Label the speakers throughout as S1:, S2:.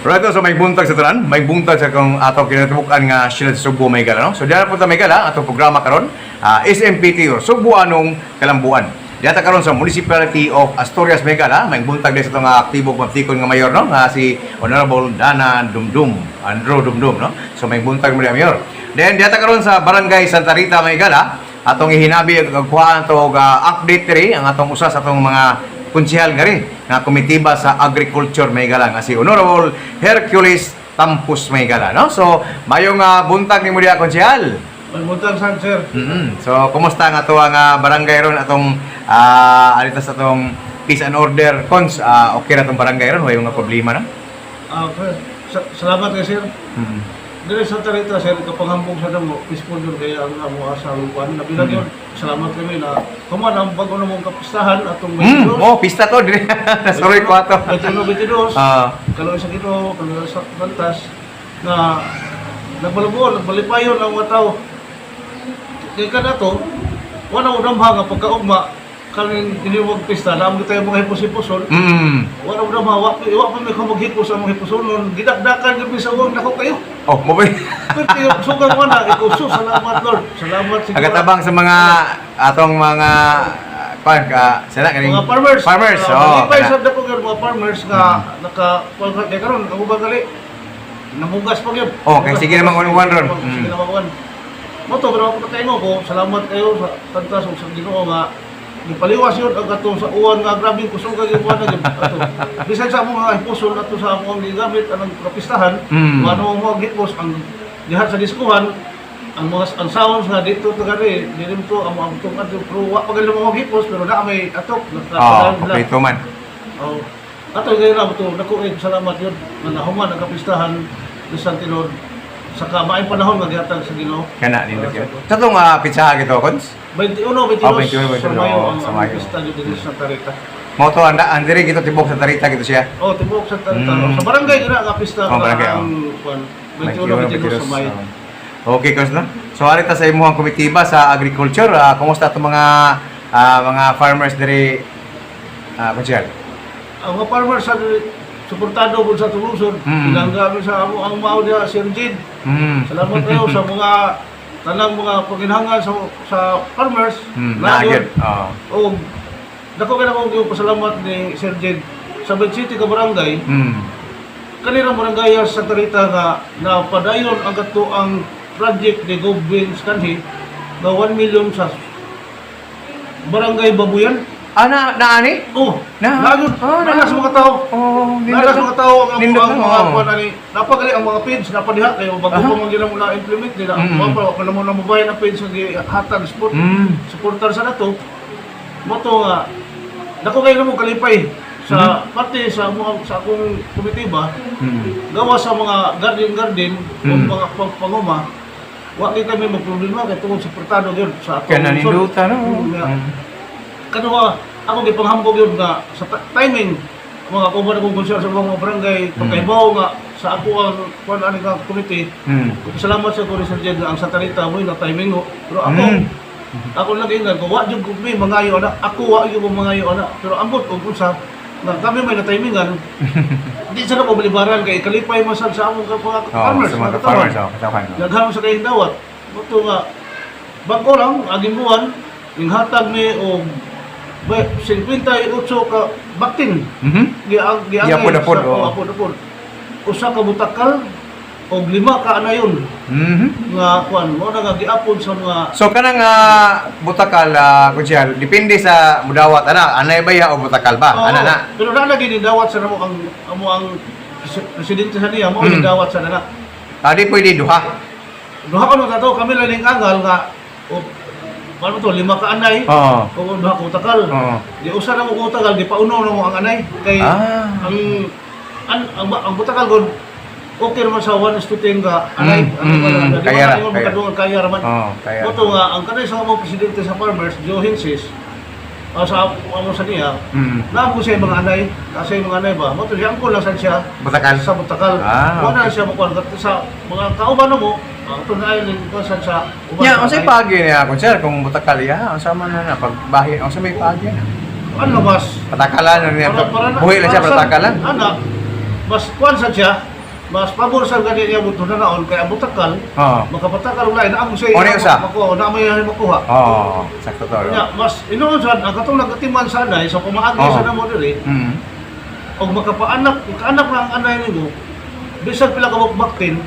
S1: Right, so may buntag sa tanan, may buntag sa kung ato kinatubukan nga Silid Subo may gala, no? So diyan punta may gala atong programa karon, SMPT or Subuanong Kalambuan. Diata karon sa Municipality of Asturias may gala, may buntag din sa itong aktibo pagtikon nga mayor, no? Nga si Honorable Dana Dumdum, Andrew Dumdum, no? So may buntag mo mayor. Then diata karon sa Barangay Santa Rita may gala, atong ihinabi og kuhaan to update diri ang atong usa sa atong mga konsehal gari nga komitiba sa agriculture may gala nga si Honorable Hercules Tampus may gala, no? So mayong buntag ni mo diha konsehal.
S2: May buntag san sir.
S1: So kumusta nga to ang barangay ron atong alita sa atong peace and order cons okay na tong barangay ron, wayo nga problema na.
S2: Okay. Salamat kay sir. Dire sa Tarita sir kapanghambog sa damo peaceful yun kaya ang amo asa lupan nabilang yun. Salamat kami na kuman ang bago na mong kapistahan atong 22.
S1: Pista to dire. Sorry ko ato.
S2: 22. Kalau sa kito kalau sa kantas na nagbalubon nagbalipayon ang mga tao. Kaya kada to wala udang nga pagkaugma kaning diniwag pista naam tayo mga hipos-hiposon. Wala udang wa pa may kumagipos ang mga hiposonon gidakdakan gyud sa wong nako kayo.
S1: Oh, mo ba?
S2: Pero sugar mo na, ikuso, salamat Lord. Salamat siguro.
S1: Agatabang sa mga atong mga sana kaning
S2: mga farmers.
S1: Farmers.
S2: Nagipay sa dako gyud mga farmers nga naka kay karon ang ubang gali. Namugas pa gyud.
S1: Okay, sige naman unuan ron.
S2: Sige naman unuan. Moto pero ako patay mo ko. Salamat kayo sa tantas ug sa Ginoo nga gipaliwas yun ang katong sa uwan nga grabe kusog ka gyud na gyud ato. Bisan sa among mga hiposon ato sa among gigamit anang kapistahan, ano mo gipos ang diha sa diskuhan ang mga ang sounds nga dito to gari dilim to ang tungad pero wa pa gyud mo gipos pero na may atok
S1: kompleto man.
S2: Oh. Ato gyud na to dako salamat yun nga nahuman ang kapistahan sa Tinod sa kamaayong panahon nga gihatag sa Ginoo.
S1: Kana nindot yun. Sa itong pitsaha gito, Cons?
S2: 21, 22 sa Mayo ang pista dito sa Tarita.
S1: Mo to ang diri gito tibok sa Tarita gito siya.
S2: Oh, tibok sa Tarita. Sa barangay gina nga pista
S1: barangay,
S2: 21, 22 sa Mayo.
S1: Okay, Cons na. So arita sa imuhang komitiba sa agriculture, kumusta itong mga farmers diri Konsyal?
S2: Ang mga farmers sa suportado po sa Tulusod, pinanggabi sa amo ang mao diha Sir Jid. Salamat kayo sa mga tanang mga paginhangan sa farmers.
S1: Nagit.
S2: O dako kay nako yung pasalamat ni Sir Jid sa Bed City ka barangay. Kanirang barangay sa Tarita nga napadayon ang kato ang project ni Govins kanhi na 1 million sa barangay Babuyan.
S1: Naani?
S2: Oh, naagod. Nalas mga tao. Nalas mga tao ang mga ani. Napagali ang mga pins napadiha kayo bago pa man gila mula implement nila. Mao pa mo na mobile na pins nga hatag sport. Supporter sa nato. Moto nga dako kay mo kalipay sa parte sa mga sa akong komitiba. Gawa sa mga garden mga panguma. Wa kay kami magproblema kay tungod suportado gyud sa atong.
S1: Kana ninduta no.
S2: Kanawa ako gipanghambog yun nga sa timing mga kuman akong konsyal sa mga barangay pagkaibaw nga sa ako ang kuan ani nga committee. Salamat sa Sir Jed nga ang sa Tarita mo na timing ho. Pero ako lang ingan ko wa jud ko may mangayo ana. Ako wa jud ko mangayo ana. Pero ambot og unsa nga kami may na timingan. Di sa ko balibaran kay kalipay masab sa among farmers.
S1: Sa mga farmers katawan.
S2: Naghamo sa kay dawat. Moto nga bangko lang aging buwan ning hatag ni og 58 ka baktin. Giapod. Usa ka butakal og 5 ka anayon. Nga kuan mo na nga giapon sa mga. So
S1: kanang butakal Konsyal depende sa mudawat anay ba ya o butakal ba? Ana na.
S2: Pero na lagi ni dawat sa amo ang presidente sa niya mo ni dawat sa na.
S1: Di pwede duha.
S2: Duha ko na to kami lang ning angal nga paano to 5 ka anay. Kung duha ka utakal. Di usa na mo utakal di pauno na mo ang anay kay ang butakal gud okay naman sa 1:10 ka anay. Kaya kaya raman. Moto nga ang kanay sa mga presidente sa farmers Joe Hinsis sa sa niya na ko siya mga anay kasi mga anay ba moto siya ang kulang siya
S1: butakal
S2: sa butakal. Wala siya mo sa mga kauban mo ito na ay lingkasan sa
S1: uban. Ya, unsay pagi niya Konsyal kung butakal ya, unsa man na pagbahin, unsa may pagi na.
S2: Ano mas
S1: patakalan niya. Buhi lang siya patakalan.
S2: Ana mas kuan sa siya, mas pabor sa gani niya buto na naon kay ang butakal,
S1: Oo.
S2: makapatakal ug lain ang say
S1: O, na usa?
S2: makuha, na may makuha.
S1: Oo, sakto to.
S2: Nya mas inuon sad ang katong nagatiman sa anay so kumaagi
S1: Oo.
S2: sa namo diri
S1: Mm.
S2: og makapaanak, kaanak na ang anay nimo. Bisag pila ka baktin,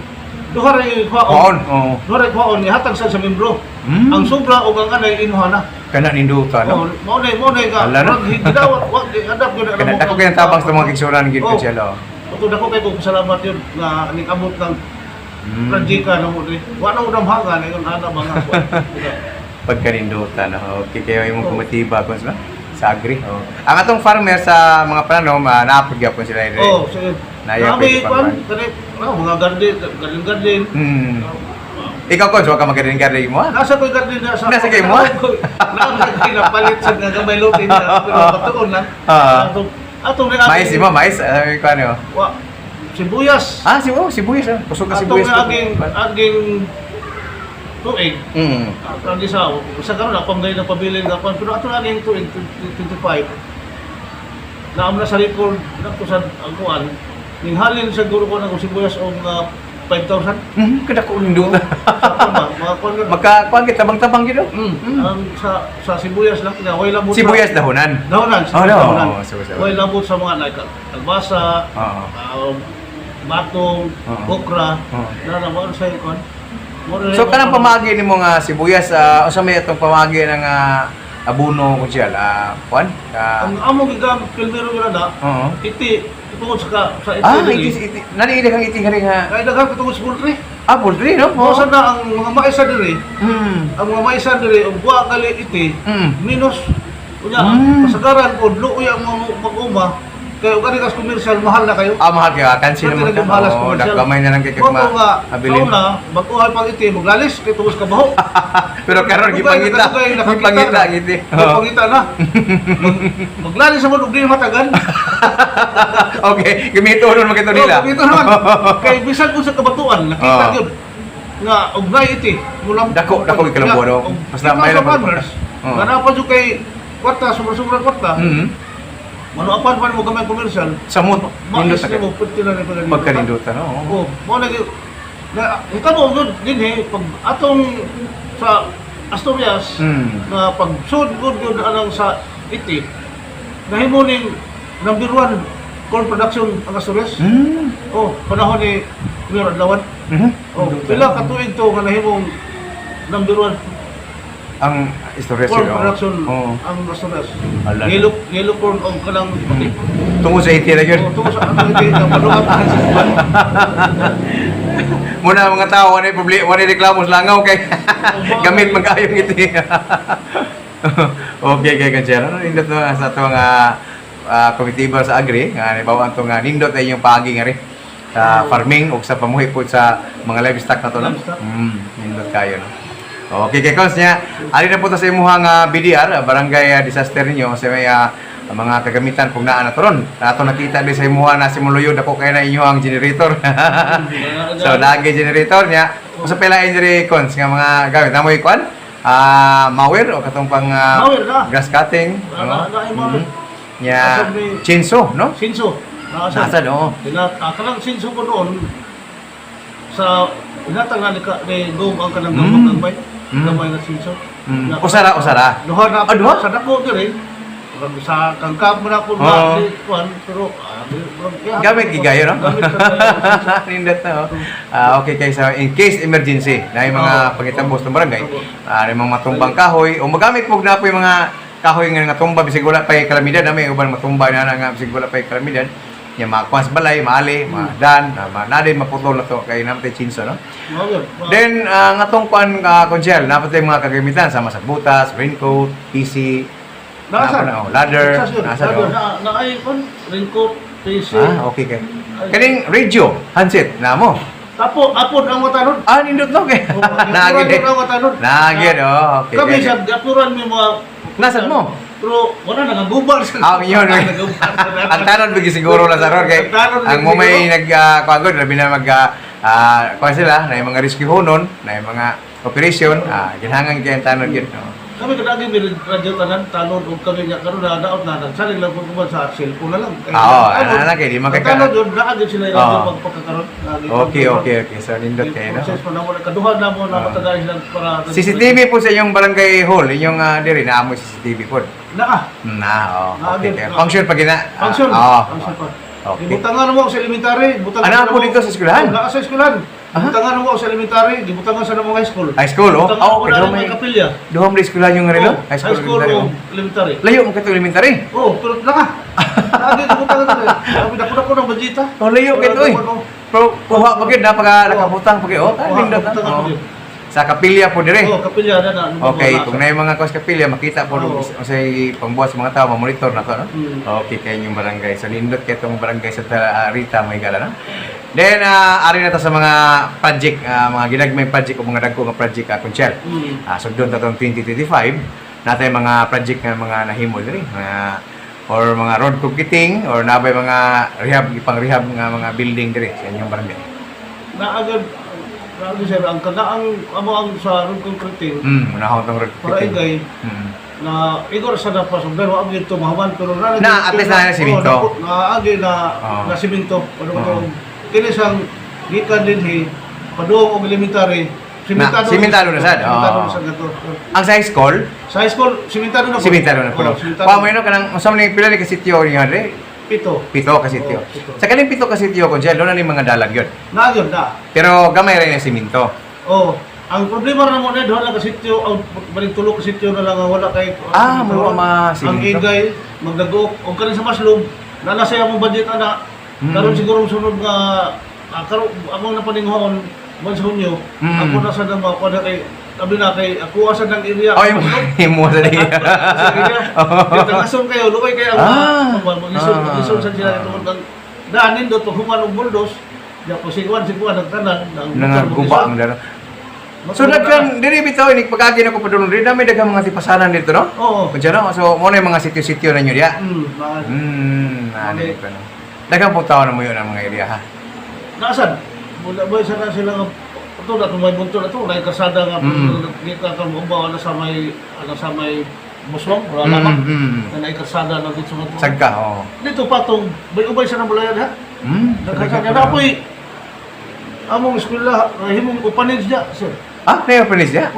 S2: duha ra yung
S1: Kuon.
S2: kwaon.
S1: Oo.
S2: Duha ra kwaon ni hatag sa membro.
S1: Mm.
S2: Ang sobra og ang anay inuha na.
S1: Kana ninduta, no?
S2: Mao nay ka.
S1: Ala na.
S2: Rag higdawat wa di adap gyud
S1: Kana ako kaya tabang sa mga kigsuran gid ko
S2: Oo.
S1: siya, lo.
S2: Ito na ko kay kong salamat yun na ning abot ng Radjika na mo rin. Wala ko namhaga na yun ana mga kuwan.
S1: Pagkaninduta, no? Okay, kayo yung kumatiba ko sa agri. Oh. Ang atong farmer sa mga panom, naapagya po sila rin.
S2: Oh, sige.
S1: Naya
S2: Kami
S1: pwede
S2: kuwan,
S1: pa
S2: kani mga garden.
S1: Hmm. Ikaw ko, so ka magaling-galing mo, ah?
S2: Nasa ko'y garden na sa...
S1: Nasa kayo mo?
S2: Nasa ko'y napalit sa nga gamay lutin na. Pero katuon lang. Atong na
S1: Mais, mo, mais? Ko ano?
S2: Wa, sibuyas.
S1: Ah, sibuyas, ah. Kusog ka
S2: Atong
S1: sibuyas.
S2: na aging tuig.
S1: Hmm.
S2: Ang isa, sa karon na pamgay na pabilin ka pero ato na ning tuig 25. Naam na sa record nako sa angkuan. Ning halin sa guro ko ng sibuyas og 5,000.
S1: Kada ko ninduta.
S2: Sa ba? Mga kuan nga.
S1: Magkakuan kita tabang-tabang gid.
S2: Ang sa sibuyas lang kaya way labot.
S1: Sibuyas dahonan.
S2: Dahonan.
S1: Oh, no.
S2: Dahonan.
S1: Sibuyas.
S2: Way labot sa mga like albasa,
S1: Oo.
S2: batong,
S1: Oo.
S2: okra,
S1: Oo.
S2: na mo sa ikon.
S1: So kanang pamagi ni mo nga sibuyas, usa may itong pamagi ng abuno ko siya, kuan?
S2: Ang amo gigam kilmero gila na.
S1: Oo.
S2: Iti tungod sa iti.
S1: Ah, naniili kang iting hari nga.
S2: Kaya daghan ko tungod sa poultry.
S1: Ah, poultry, no?
S2: Mao sad na ang mga maisa diri,
S1: Hmm.
S2: ang mga maisa diri og buwa gali iti minus unya pasagaran ko luoy ang mga mag-uma kay og kas commercial mahal na kayo.
S1: Ah, mahal kaya. Kansi naman ka.
S2: Mahalas
S1: Oo,
S2: commercial.
S1: gamay na lang kay
S2: Kung nga,
S1: abilin.
S2: sauna, mag-uhay pang iti, maglalis, kay tungos ka baho.
S1: Pero karon gipangita. Gipangita giti.
S2: Gipangita na. Maglalis sa mga din matagan.
S1: Okay, gimito ron magito nila.
S2: Oh, ito naman. Kay bisan ko sa kabatuan, nakita
S1: Oo.
S2: yun. Nga, ugnay iti. Mulang,
S1: Dako ikaw buwan, no? Basta may lang
S2: farmers.
S1: Oo.
S2: Ganapan yung kay kwarta, sobra-sobra kwarta. Manuapan pa mo gamay komersyal.
S1: Samot.
S2: Mais
S1: Nindot
S2: na mo, pwede lang yung pagkanindutan.
S1: Pagkanindutan, no?
S2: Oo. Mo na ito mo good din pag atong sa Asturias na pag sud good yun anang sa iti nahimo ning number 1 corn production ang Asturias. Oh, panahon ni Mayor Adlawan. Oh, pila ka tuig to nga nahimong number 1
S1: Ang istorya
S2: corn
S1: sila.
S2: production
S1: Oo.
S2: ang Asturias.
S1: Ala.
S2: Yellow corn og kanang puti.
S1: Tungo sa iti na yun.
S2: Oh, tungkol sa ano iti na paluhat ang sisban.
S1: Muna mga tao, wala reklamo sa langaw kay gamit magkayong iti. Okay, kay Kanchero. Nindot no, sa ito nga komitiba sa agri. Nga, nabawa ito nga, nindot ay yung pagi nga rin sa farming o sa pamuhi po sa mga livestock na ito. No?
S2: Livestock.
S1: Nindot kayo. No? Okay, kay Kons niya, ali na po ito sa imuhang BDR, barangay disaster ninyo, sa may mga kagamitan kung naan na ito ron. Ato nakita din sa imuha na simuluyod ako kaya na inyong generator. So, lagi generator niya. Kung sa pelain diri Kons, nga mga gamit. Namoy kuan? Mower o katong pang
S2: Mower na.
S1: grass cutting.
S2: Na ay mower.
S1: Nya,
S2: Asab ni-
S1: chinso, no?
S2: Sinso.
S1: Nasa, no?
S2: Kanang sinso ko noon sa inatang nga ni Gom ang kanang
S1: Mm.
S2: gamay.
S1: Mm.
S2: Gamay na sinso. Na-
S1: Usara.
S2: Duha na
S1: Duha?
S2: sa dako diri. Sa kangkap mo na ko
S1: Oo.
S2: na kuan pero
S1: Gamit gigayo, no?
S2: Gamit sa
S1: Nindot na, okay, kay sa in case emergency na yung mga pangitambos ng barangay, yung mga matumbang kahoy, o magamit po na po yung mga kahoy nga tumba, bisig wala pa yung kalamidad, may uban matumba na nga, bisig wala pa yung kalamidad, yung mga kwas balay, maali, mga dan, naday maputol na to, kay namatay chinso, no? Then, ang atong kuan konsyel, napatay mga kagamitan, sama sa butas, raincoat, PC, ladder, nasa no?
S2: na ay kon raincoat PC.
S1: Okay kay. Kaning radio, handset na mo.
S2: Apod ang matanon.
S1: Nindot no kay.
S2: Nagid ang matanon.
S1: Nagid, okay.
S2: Kami sa aturan mi mga
S1: Nasad mo?
S2: pero wala na gubar sa.
S1: Yun. Ang tanon bigi siguro na sa ron kay. Ang mo may nagkagod, labi na kuan sila na yung mga rescue honon, na yung mga operation, ginhangan kay ang tanon gid.
S2: Kami kadagi may radyo tanan talon og kami nya karon na daot na nagsalig lang ko sa cellphone na lang.
S1: Ana kay di man kay
S2: Talon yun naagid sila yung radyo pagpagkakaroon.
S1: Okay. So nindot kayo no.
S2: Process pa na mo kaduhan na mo na matagay sila para
S1: CCTV po sa inyong barangay hall, inyong diri na amo CCTV po.
S2: naa.
S1: Okay. Function pa gina.
S2: Function. Function pa.
S1: Okay.
S2: Gibutangan mo sa elementary,
S1: Ano po dito sa eskwelahan?
S2: Naa sa eskwelahan. Gibutangan mo sa elementary, gibutangan sa namong high school.
S1: High school, oh.
S2: Gibutangan mo na
S1: may
S2: may kapilya.
S1: duhom na eskwelahan yung relo.
S2: High school o elementary.
S1: Layo mo kato elementary.
S2: Oh, pero naka. Lagi gibutangan na. Sabi dako ng budget ha.
S1: Layo kato eh. Pero kuha pa gid na nakabutang pa gid. Nindot na. Sa kapilya po dire.
S2: Kapilya na.
S1: Okay, kung na yung mga kos kapilya, makita po sa pangbuhat sa mga tao, mamonitor na to, no? Okay, kayo yung barangay. So, nindot kayo itong barangay sa Rita, may gala, no? Then, ari na to sa mga project, mga ginagmay project o mga dagko nga project, Kunsyal. So, doon na itong 2025, natin mga project nga mga nahimo diri, or mga road concreting, or nabay mga rehab, ipang-rehab nga mga building diri sa inyong barangay.
S2: Naagad, grabe sir, ang kanaang ang sa road concreting,
S1: unahon itong road
S2: para
S1: concreting.
S2: na igor sa napas pero ang ito mahaman pero
S1: Na, at least na siminto.
S2: Naagi na siminto. Kini sang gikan dinhi padung og elementary
S1: simentado na sad. Ang sa high school,
S2: sa high school simentado na po.
S1: simentado na po. Pa mo kanang usam ni pila ni ka sitio ni Andre?
S2: Pito
S1: ka sitio. Sa kaning pito ka sitio kon siya, doon na ni mga dalag yun.
S2: Na yun na.
S1: Pero gamay rin yung siminto.
S2: Ang problema na mo na doon lang ka sitio, ang balik tulog ka sitio na lang ang wala kay
S1: mo
S2: ang
S1: siminto.
S2: igay magdagok og kanin sa maslum na sa imong budget ana. Karon siguro sunod nga karon among napaninghon once Hunyo, ako na sa nang makuha na kay sabi na kay ako asa ng area.
S1: Imo sa diya.
S2: Tangason kayo, lukoy kayo mag-isod sa sila tungod ng daanin doon pag human og buldos. Ya po sigwan nagtanan
S1: guba ang dara. So daghan diri bitaw ini pagagi na ko padulong diri na may daghang mga tipasanan dito no?
S2: Oo.
S1: Kunsa no? So mo na yung mga sitio-sitio na nyo diya. Daghang po taon na mo yun ang mga area ha.
S2: Nasaan? Wala ba sana sila nga ito na may bunto na ito, may kasada nga kita ka mo ba na sa may muswang, wala lamang na kasada na dito nga.
S1: Sagka, oo.
S2: Dito patong may ubay sa nabulayan ha. Nagkasada na apoy among eskwela himong upanin siya, sir.
S1: May upanin siya?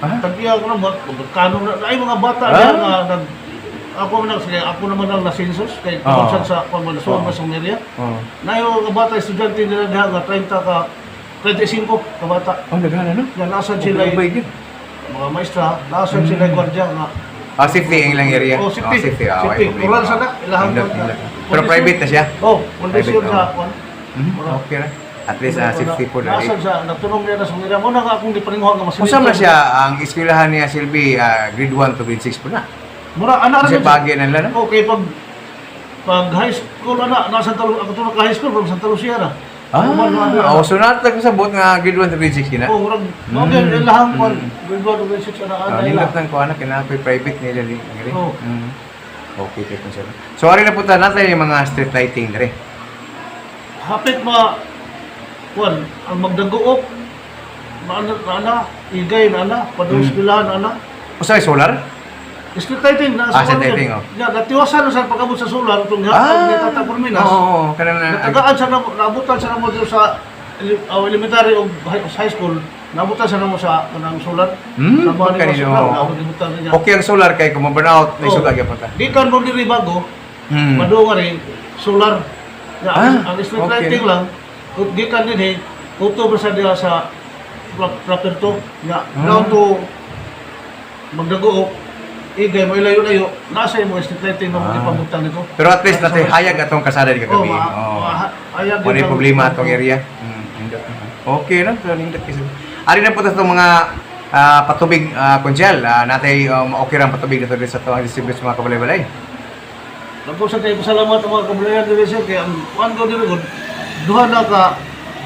S2: Tagiya ko na magkano na ay mga bata nga ako naman ang nasensus kay kung sa pamalasyon sa area. Na yung mga bata estudyante nila diha nga 30 ka 35 ka bata.
S1: Daghan ano?
S2: Nga nasan sila mga maestra, nasan sila gwardiya nga
S1: safety ang ilang area.
S2: Safety. Kural sana ilahang
S1: pero private na siya?
S2: Kondisyon sa
S1: okay na. At least safety po dali.
S2: Nasan sa natunog niya na sa area mo na nga akong dipaninguhan nga masimito.
S1: Usam na siya ang eskwelahan niya Silvi grade 1 to grade 6 po na.
S2: Mura anak
S1: kasi bagay na nila no?
S2: Okay, pag high school nasa ako tulog ka high school from Santa Lucia na.
S1: So natasabot nga grade 1 to grade 6 na?
S2: Murag lahang grade 1 to grade 6 na
S1: nindot ng kuha na kinapoy private nila rin. Okay, kaya sila. So ari na po natin yung mga street lighting na rin.
S2: Hapit ang magdaguok igay padung eskwelahan
S1: Usa solar?
S2: Street lighting na
S1: street lighting
S2: natiwasan sa pag-abot sa solar itong hapon ni Tata Forminas. Natagaan sa nabutan sa namo sa elementary o high school, nabutan sa namo sa kanang solar.
S1: Okay ang solar kay kung ma-burnout na isuga gyapon ta.
S2: Di kan mo diri bago. Madunga rin solar. Ang street lighting lang di kan din kuto ba sa diha sa properto nga down to magdaguok igay mo ilayo-layo, nasa yung mga street lighting na mga ipamutang nito.
S1: Pero at least natin hayag atong kasada di kagabi.
S2: Hayag.
S1: Wala problema atong area. Okay na, so nindot kasi. Ari na po itong mga patubig konsyal. Natay okay lang patubig dito sa itong distribute sa mga kabalay-balay.
S2: Nagpo sa tayo salamat ang mga kabalayan dito sir. Kaya ang kuhan ko dito, duha na ka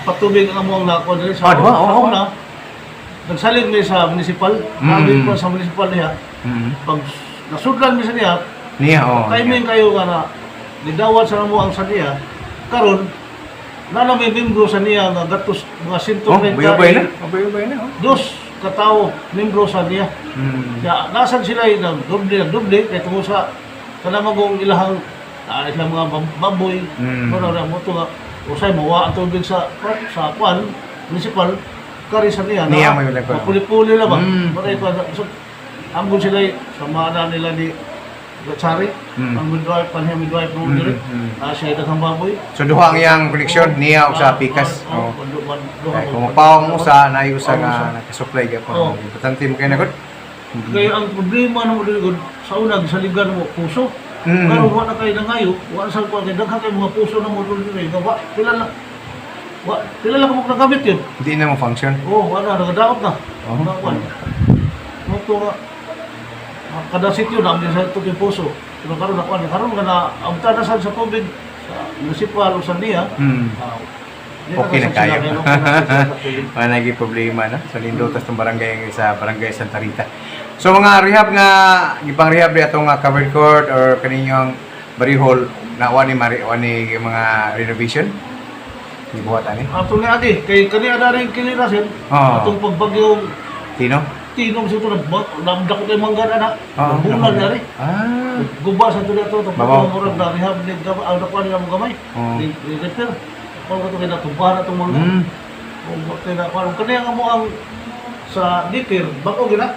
S2: patubig ang among nakuha dito sa una. Nagsalig mi sa municipal, nabi ko sa municipal niya. Pag nasudlan mi sa niya, timing kayo nga na nidawat sa mo ang sa niya, karon na may membro sa niya nga gatos mga 130
S1: bayabay na.
S2: Dos katao membro sa niya. Ya, nasan sila yung doble, kaya tungo sa kanamagong ilahang ilang mga baboy, na mo ito nga, usay mawa ang tubig sa kwan, municipal, kari sa niya,
S1: Niya may ulang ko.
S2: mapuli-puli lang ba? Maray ko, so, ambon sila sa mga nila ni Gatsari, ang midwife, panhiya midwife mo diri, siya daghang baboy.
S1: So duha ang iyang koleksyon niya og sa pikas. Oh. Kaya kung mapawang mo sa nayusa nga nakasupply gyapon. Importante mo kay nagod.
S2: Kaya ang problema ng mga sa una, gisaligan mo puso. Pero wala na kayo nangayo, wala sa kwan, daghan kayo mga puso ng motor diri, gawa, kilala ka mo nagamit yun.
S1: Hindi na mo function.
S2: Wala, nagadaot na. Mga kwan. Moto nga, kada sityo na, sa ito puso. Pero karoon na kwan, karoon ka na, abta na sa tubig, sa municipal o sa niya,
S1: Okay na kayo. Wala naging problema na. So lindotas tong barangay sa barangay Santa Rita. So mga rehab nga gipang rehab di atong covered court or kaninyong barihol na wani mga renovation. Gibuhat ani.
S2: Ato ni adi, kay kani ada rin kilirasin, atong pagbagyong
S1: Tino?
S2: tinom sa ito, namdako tayo manggan na, bulan na rin. Guba sa ito na ito, murag na rehab, ang nakuha nila mong gamay, repair. Kung ito kayo natumpara itong mangga. Kung ito na, kung kanya nga mo ang sa dikir, bako gina.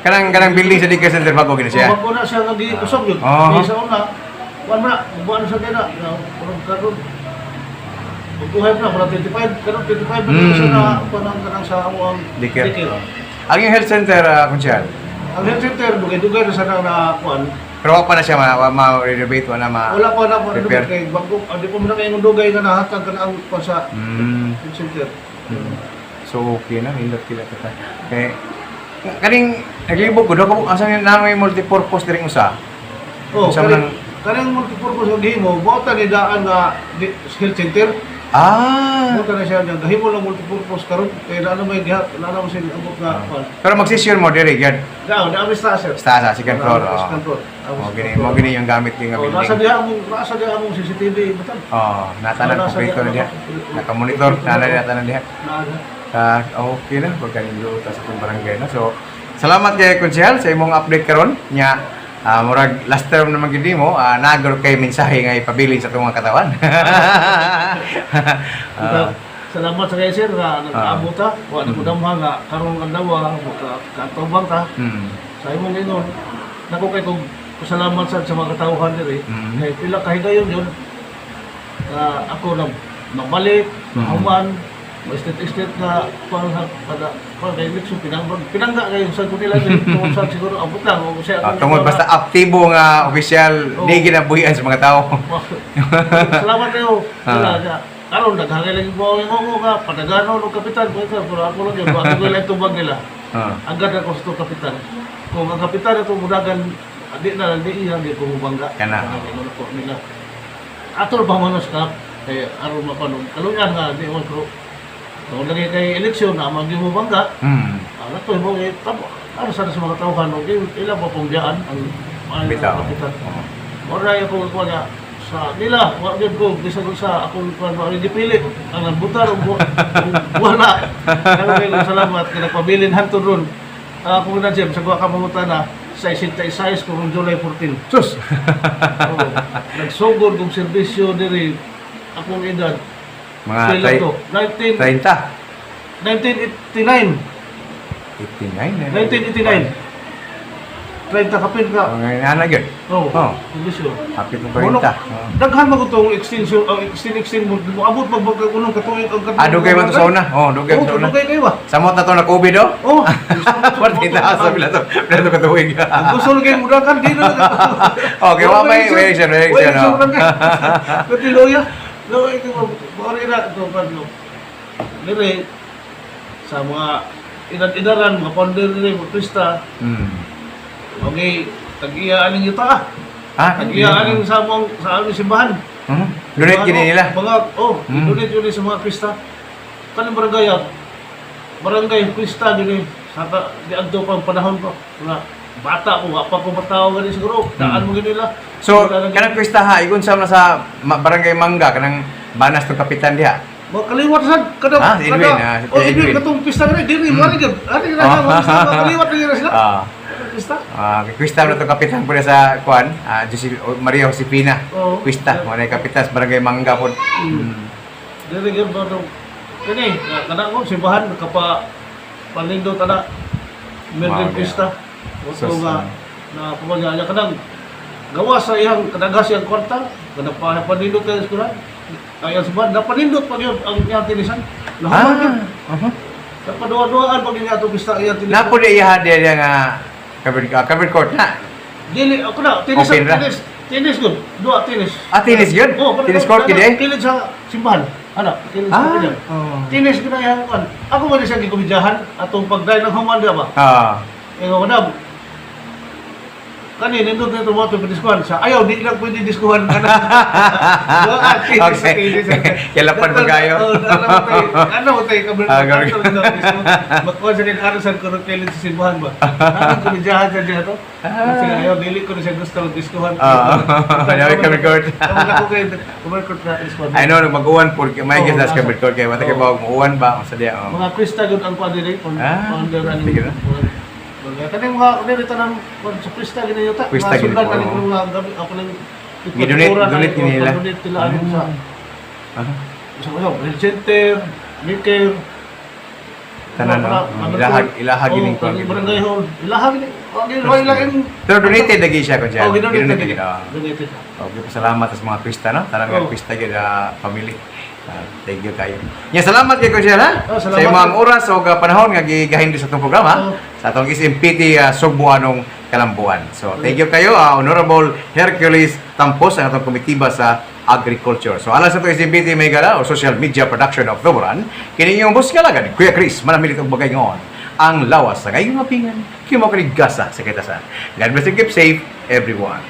S1: Kanang building sa Dikir Center bago gina siya.
S2: Bako na siya nga kusog yun. Sa una, wala na, buwan na sa kina. Parang karoon. Magbuhay na, parang 25, karoon 25 na siya na kanang sa ang
S1: Dikir. Ang yung health center, Kunsyal?
S2: Ang health center, dugay-dugay na sana na kuwan.
S1: Pero wala pa na siya ma-renovate, wala
S2: Wala pa na
S1: repair.
S2: kay bago, di pa mo na kayo dugay nga nahatag ka na ang pa sa health center.
S1: So okay na, hindot kita kita. Okay. Kaning naglibog ko daw asa na may multipurpose diri usa. Usa man
S2: kaning multipurpose nga gihimo, bota ni daan nga health center. Bota na siya nga gahimo lang multipurpose karon kay na may gihat, na mo sila abot nga.
S1: Pero mag-session mo diri gyud.
S2: Daw, na sa sir.
S1: Sa second floor.
S2: Second floor.
S1: Mo gini yung gamit ng
S2: Nasa
S1: building.
S2: diha mo CCTV butan.
S1: Natanan kompleto na diha. Naka-monitor natanan diha. Okay na, pagkaninduot sa itong barangay na. So, salamat kay Konsyal sa imong update karon nya. Murag last term naman gid mo, nagor kay mensahe nga ipabilin sa itong mga katawan.
S2: Salamat sa kayo sir nga nag-aabot ta. Wa ko damha nga karon ang dawa katubang ta. Sa imong ingon, nako kay kog pasalamat sa mga katawhan diri. Kay pila kahigayon yun. Ako na mabalik, human, estate na para kay election pinangga kayo sa nila kung saan siguro abot lang o siya
S1: tungod basta aktibo nga official di ginabuhian sa mga tao.
S2: Salamat kayo. Karon daghang lagi mo nga padagano ng kapitan ko pero ako lang yun ako lang tubag nila. Agad ako sa kapitan. Kung ang kapitan ito mudagan di iya di ko bangga.
S1: Kana
S2: nila. Ato ba mo sa kay aron mapanon. Kalungan nga di mo pero kung lagi kay eleksyon na magi mo bangga. Ato mo tabo. Ano sa mga tawhan mo ilang pa pong diyan ang kapitan. Ora ako ko nga sa nila, wag ko bisa ko sa akong dipili ang butar wala. Kaya salamat kay nagpabilin hantud ron. Ako na Jem sa ka mamutana sa 66 kung July 14.
S1: Sus.
S2: Nagsugod kong serbisyo diri akong edad
S1: mga
S2: 30 1989 30 kapin ka.
S1: Nga gyud.
S2: Serbisyo.
S1: Happy to 30.
S2: Daghan magutong extension mo abot magbagunong katuig ang katuig.
S1: Dugay man to sa una. Dugay sa una.
S2: Dugay kayo ba?
S1: Samot na to na COVID do? Partita sa bila to katuig.
S2: Gusto lang kayo mudakan di na.
S1: Okay, wa may reaction.
S2: Pati loya. Loya ito ori na to padlo. Dire sa mga edad-edaran mga founder dire motorista. Okay, tag-iya aning yuta ah. Tag-iya aning sa aming simbahan.
S1: Donate gini nila.
S2: Donate yun sa mga Krista. Kanang barangay Krista gini. Saka di adto pang panahon ko. Nga bata ko, pa ko matao gani siguro. Daan mo gini nila.
S1: So, kanang Krista ha, igun sa barangay Mangga kanang banas to kapitan diha.
S2: Kaliwat sad kada
S1: Edwin,
S2: Edwin
S1: Edwin.
S2: katong pista na diri mali gid. Ati na kaliwat na sila. Pista.
S1: Kwista na ito kapitan po na sa Juan, Maria Josefina.
S2: Oo.
S1: Kwista, mo na kapitan sa barangay Mangga po.
S2: Diri gid ba do. Kani kada ko simbahan kapa panindo tada. Merry
S1: Wow,
S2: pista.
S1: So,
S2: So nga na pumagaya kadang gawa sa iyang kadagas iyang kwarta, kada pa panindot ka sa eskwelahan. Kaya subad na panindot pa yun ang iyang tinisan. Lahat yun. Sa paduwa-duwaan pag niya ito pista iyang tinisan.
S1: Napo di iya dia nga covered court na.
S2: Dili, ako na, tinis,
S1: Open ra.
S2: tinis good. Dua tinis.
S1: Tinis yun? Tinis court kini?
S2: Tinis sa simbahan. Ano? Tinis sa simbahan. Tinis ko na yan. Ako ba siya gikumidyahan atong pagday ng human ba? Ako na, kani nindot na ito mo ito padiskuhan. Sa ayaw, di lang pwede diskuhan ka na.
S1: Okay. Kailapan mo kayo.
S2: Ano mo tayo, magkuhan sa kinarasan ko ng kailan sa simbahan ba? Anong kumidyahan sa dito? Kasi ayaw, dili ko na siya gusto mag-diskuhan.
S1: Kanyari covered court.
S2: Tawag ako kayo, covered court na diskuhan.
S1: I know, mag-uwan po. May gas covered court kayo. Wata kayo ba, mag-uwan ba? Sa diya.
S2: Mga Krista good ang padiri.
S1: Sige na.
S2: Kani mga nirita ng sa Krista ginayuta.
S1: Krista
S2: Mga sudan
S1: ginayuta,
S2: kani
S1: oo.
S2: mga gabi ako lang
S1: Gidonate nila.
S2: Donate nila ano sa health center, daycare.
S1: Tanan no. Ilahag gining ko.
S2: Barangay hall. Ilahag ni. Okay, ilahin.
S1: Pero donated lagi siya ko siya.
S2: Oh, gidonate
S1: Gidonate
S2: lagi.
S1: gid.
S2: Donated.
S1: Okay, pasalamat sa mga Krista no. Tarang
S2: Oh.
S1: mga Krista gid family. Thank you kayo. Nya salamat kay ko siya ha.
S2: Oh,
S1: Sa
S2: salamat.
S1: imong oras o panahon nga gigahin sa itong programa
S2: Oh.
S1: sa atong SMPT Sugbuanong Kalambuan. So, thank you kayo Honorable Hercules Tampos ang atong komitiba sa Agriculture. So, alas sa itong SMPT Megala o Social Media Production of Tuburan, kini yung bus kalagan, Kuya Chris, manamilit ang bagay ngayon. Ang lawas sa ngayong mapingan, kimo kaligasa sa kitasan. God bless and keep safe, everyone.